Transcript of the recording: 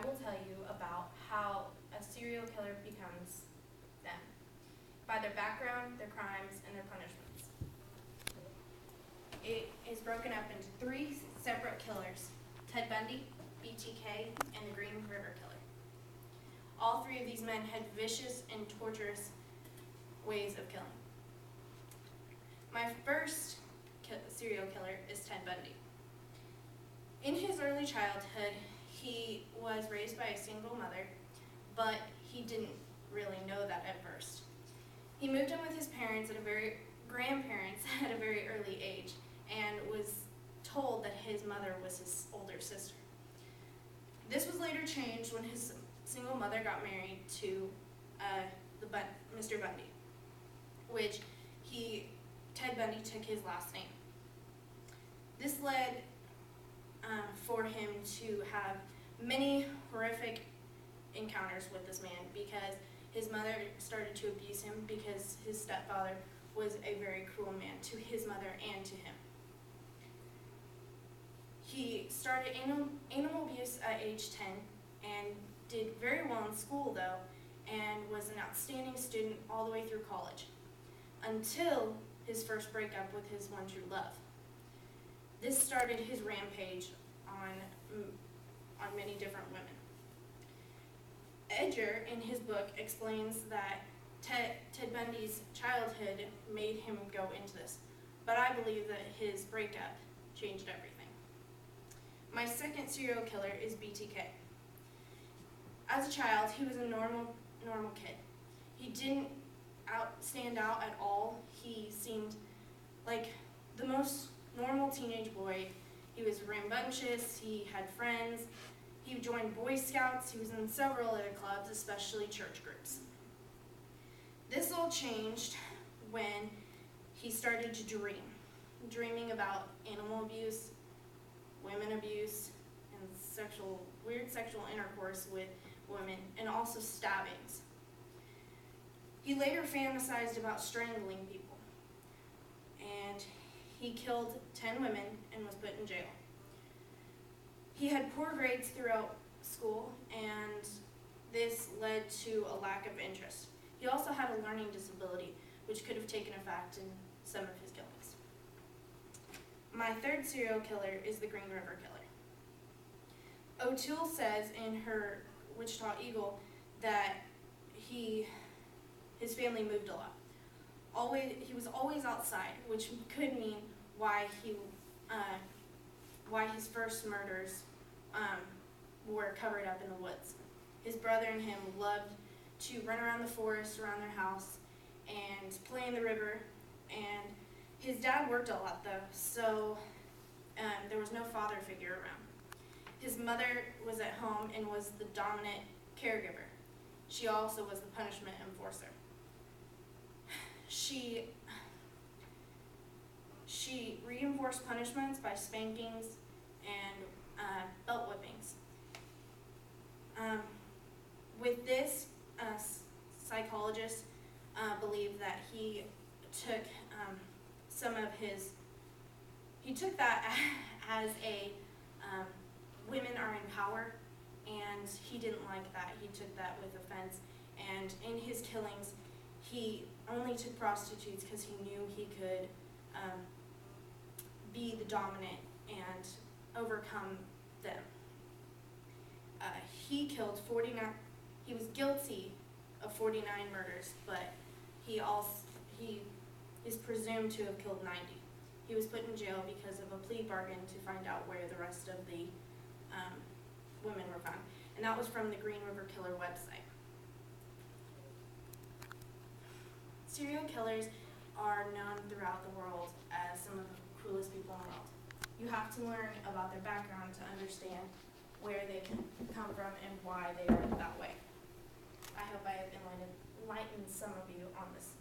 I will tell you about how a serial killer becomes them, by their background, their crimes, and their punishments. It is broken up into 3 separate killers: Ted Bundy, BTK, and the Green River Killer. All 3 of these men had vicious and torturous ways of killing. My first serial killer is Ted Bundy. In his early childhood, he was raised by a single mother, but he didn't really know that at first. He moved in with his grandparents at a very early age, and was told that his mother was his older sister. This was later changed when his single mother got married to Mr. Bundy, which Ted Bundy took his last name. This led for him to have many horrific encounters with this man, because his mother started to abuse him because his stepfather was a very cruel man to his mother and to him. He started animal abuse at age 10 and did very well in school, though, and was an outstanding student all the way through college, until his first breakup with his one true love. This started his rampage on many different women. Edger, in his book, explains that Ted Bundy's childhood made him go into this, but I believe that his breakup changed everything. My second serial killer is BTK. As a child, he was a normal kid. He didn't stand out at all. He seemed like the most normal teenage boy. He was rambunctious, he had friends, he joined Boy Scouts, he was in several other clubs, especially church groups. This all changed when he started to dreaming about animal abuse, women abuse, and weird sexual intercourse with women, and also stabbings. He later fantasized about strangling people, and he killed 10 women and was put in jail. He had poor grades throughout school, and this led to a lack of interest. He also had a learning disability, which could have taken effect in some of his killings. My third serial killer is the Green River Killer. O'Toole says in her Wichita Eagle that his family moved a lot. He was always outside, which could mean why his first murders were covered up in the woods. His brother and him loved to run around the forest around their house and play in the river, and his dad worked a lot, though, so there was no father figure around. His mother was at home and was the dominant caregiver. She also was the punishment enforcer. She reinforced punishments by spankings and belt whippings. With this, psychologists believe that he took he took that as a women are in power, and he didn't like that. He took that with offense, and in his killings, he only took prostitutes because he knew he could be the dominant and overcome them. He killed 49. He was guilty of 49 murders, but he is presumed to have killed 90. He was put in jail because of a plea bargain to find out where the rest of the women were found, and that was from the Green River Killer website. Serial killers are known throughout the world as some of the cruelest people in the world. You have to learn about their background to understand where they can come from and why they are that way. I hope I have enlightened some of you on this